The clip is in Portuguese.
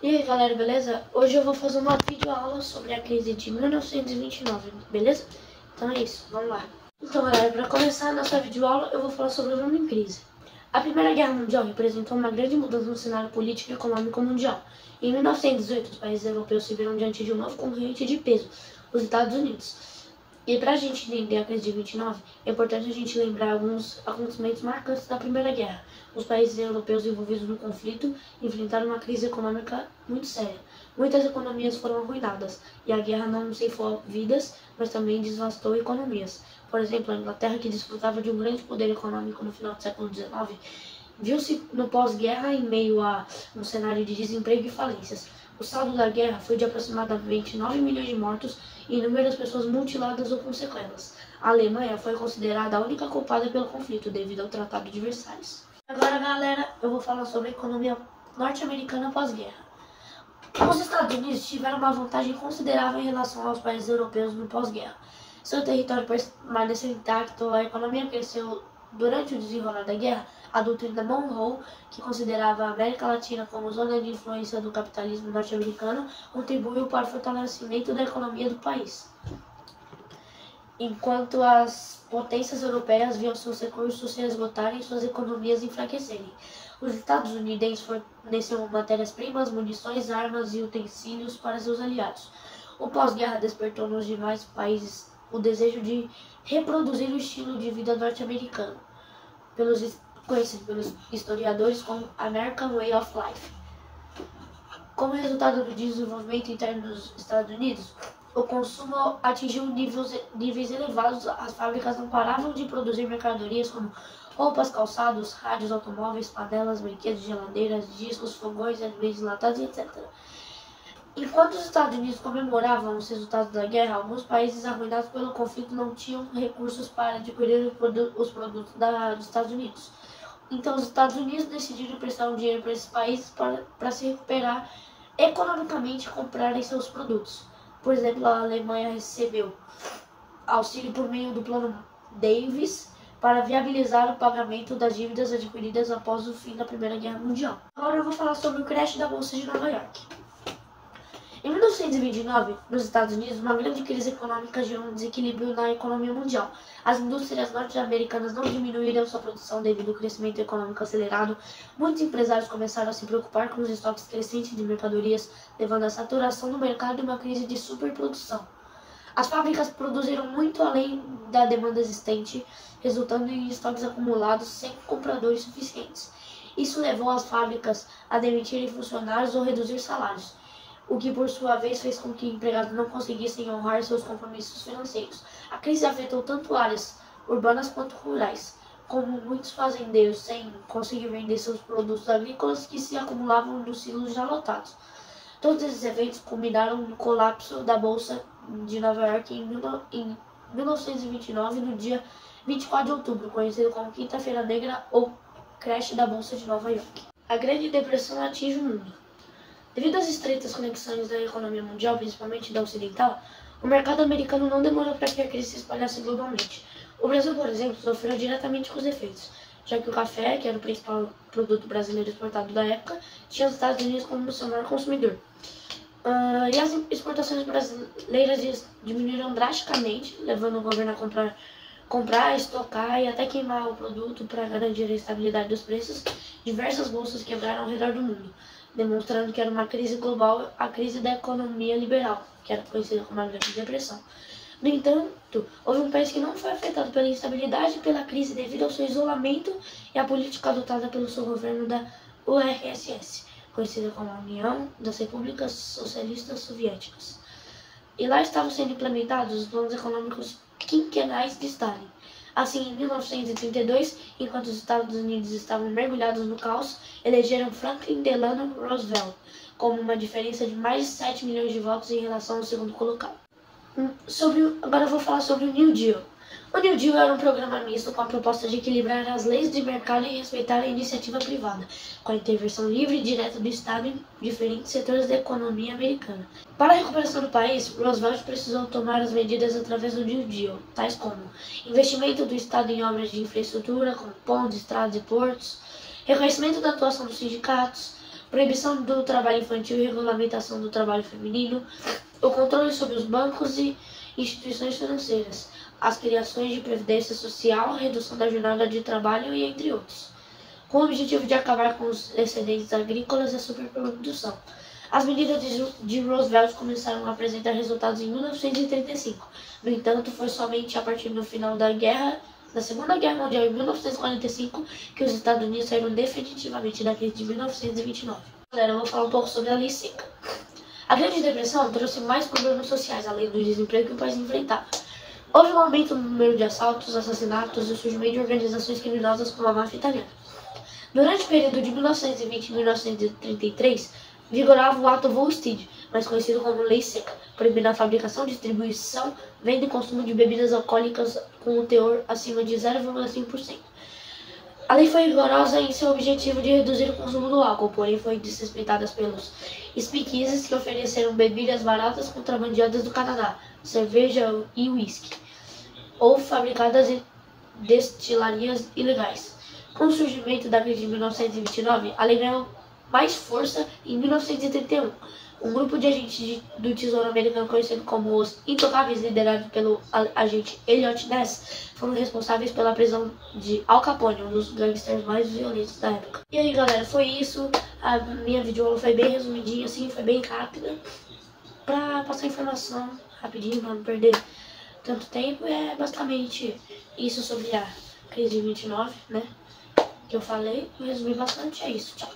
E aí galera, beleza? Hoje eu vou fazer uma videoaula sobre a crise de 1929, beleza? Então é isso, vamos lá. Então galera, para começar a nossa videoaula eu vou falar sobre o nome em crise. A Primeira Guerra Mundial representou uma grande mudança no cenário político e econômico mundial. Em 1918, os países europeus se viram diante de um novo concorrente de peso, os Estados Unidos. E para a gente entender a crise de 29, é importante a gente lembrar alguns acontecimentos marcantes da Primeira Guerra. Os países europeus envolvidos no conflito enfrentaram uma crise econômica muito séria. Muitas economias foram arruinadas, e a guerra não ceifou vidas, mas também devastou economias. Por exemplo, a Inglaterra, que desfrutava de um grande poder econômico no final do século XIX, viu-se no pós-guerra em meio a um cenário de desemprego e falências. O saldo da guerra foi de aproximadamente 9 milhões de mortos e inúmeras pessoas mutiladas ou com sequelas. A Alemanha foi considerada a única culpada pelo conflito devido ao Tratado de Versalhes. Agora, galera, eu vou falar sobre a economia norte-americana pós-guerra. Os Estados Unidos tiveram uma vantagem considerável em relação aos países europeus no pós-guerra. Seu território permaneceu intacto, a economia cresceu durante o desenrolar da guerra. A doutrina Monroe, que considerava a América Latina como zona de influência do capitalismo norte-americano, contribuiu para o fortalecimento da economia do país. Enquanto as potências europeias viam seus recursos se esgotarem e suas economias enfraquecerem. Os estadunidenses forneciam matérias-primas, munições, armas e utensílios para seus aliados. O pós-guerra despertou nos demais países o desejo de reproduzir o estilo de vida norte-americano, conhecido pelos historiadores como American Way of Life. Como resultado do desenvolvimento interno dos Estados Unidos, o consumo atingiu níveis elevados. As fábricas não paravam de produzir mercadorias como roupas, calçados, rádios, automóveis, panelas, brinquedos, geladeiras, discos, fogões, alimentos enlatados, etc. Enquanto os Estados Unidos comemoravam os resultados da guerra, alguns países arruinados pelo conflito não tinham recursos para adquirir os produtos dos Estados Unidos. Então os Estados Unidos decidiram prestar um dinheiro para esses países para se recuperar economicamente e comprarem seus produtos. Por exemplo, a Alemanha recebeu auxílio por meio do Plano Davis para viabilizar o pagamento das dívidas adquiridas após o fim da Primeira Guerra Mundial. Agora eu vou falar sobre o crash da Bolsa de Nova York. Em 1929, nos Estados Unidos, uma grande crise econômica gerou um desequilíbrio na economia mundial. As indústrias norte-americanas não diminuíram sua produção devido ao crescimento econômico acelerado. Muitos empresários começaram a se preocupar com os estoques crescentes de mercadorias, levando à saturação do mercado e uma crise de superprodução. As fábricas produziram muito além da demanda existente, resultando em estoques acumulados sem compradores suficientes. Isso levou as fábricas a demitirem funcionários ou reduzir salários, o que por sua vez fez com que empregados não conseguissem honrar seus compromissos financeiros. A crise afetou tanto áreas urbanas quanto rurais, como muitos fazendeiros sem conseguir vender seus produtos agrícolas que se acumulavam nos silos já lotados. Todos esses eventos culminaram no colapso da Bolsa de Nova York em 1929, no dia 24 de outubro, conhecido como Quinta-feira Negra ou Crash da Bolsa de Nova York. A Grande Depressão atinge o mundo. Devido às estreitas conexões da economia mundial, principalmente da ocidental, o mercado americano não demorou para que a crise se espalhasse globalmente. O Brasil, por exemplo, sofreu diretamente com os efeitos, já que o café, que era o principal produto brasileiro exportado da época, tinha os Estados Unidos como seu maior consumidor. E as exportações brasileiras diminuíram drasticamente, levando o governo a comprar, estocar e até queimar o produto para garantir a estabilidade dos preços. Diversas bolsas quebraram ao redor do mundo, demonstrando que era uma crise global, a crise da economia liberal, que era conhecida como a Grande Depressão. No entanto, houve um país que não foi afetado pela instabilidade e pela crise devido ao seu isolamento e à política adotada pelo seu governo da URSS, conhecida como a União das Repúblicas Socialistas Soviéticas. E lá estavam sendo implementados os planos econômicos quinquenais de Stalin. Assim, em 1932, enquanto os Estados Unidos estavam mergulhados no caos, elegeram Franklin Delano Roosevelt, como uma diferença de mais de 7 milhões de votos em relação ao segundo colocado. Agora eu vou falar sobre o New Deal. O New Deal era um programa misto com a proposta de equilibrar as leis de mercado e respeitar a iniciativa privada, com a intervenção livre e direta do Estado em diferentes setores da economia americana. Para a recuperação do país, Roosevelt precisou tomar as medidas através do New Deal, tais como investimento do Estado em obras de infraestrutura, como pontes, estradas e portos, reconhecimento da atuação dos sindicatos, proibição do trabalho infantil e regulamentação do trabalho feminino, o controle sobre os bancos e instituições financeiras, as criações de previdência social, a redução da jornada de trabalho e entre outros, com o objetivo de acabar com os excedentes agrícolas e a superprodução. As medidas de Roosevelt começaram a apresentar resultados em 1935. No entanto, foi somente a partir do final da Segunda Guerra Mundial, em 1945, que os Estados Unidos saíram definitivamente da crise de 1929. Galera, eu vou falar um pouco sobre a Lei Seca. A Grande Depressão trouxe mais problemas sociais, além do desemprego que o país enfrentava. Houve um aumento no número de assaltos, assassinatos e o surgimento de organizações criminosas como a máfia italiana. Durante o período de 1920 e 1933, vigorava o Ato Volstead, mais conhecido como Lei Seca, proibindo a fabricação, distribuição, venda e consumo de bebidas alcoólicas com um teor acima de 0,5%. A lei foi rigorosa em seu objetivo de reduzir o consumo do álcool, porém foi desrespeitada pelos speakeasies que ofereceram bebidas baratas contrabandeadas do Canadá, cerveja e uísque, ou fabricadas em destilarias ilegais. Com o surgimento da crise de 1929, a lei ganhou mais força em 1931. Um grupo de agentes do Tesouro americano conhecido como os Intocáveis, liderado pelo agente Elliot Ness, foram responsáveis pela prisão de Al Capone, um dos gangsters mais violentos da época. E aí, galera, foi isso. A minha videoaula foi bem resumidinha, assim, foi bem rápida, pra passar informação rapidinho, pra não perder tanto tempo. É basicamente isso sobre a crise de 29, né? Que eu falei, eu resumi bastante, é isso, tchau.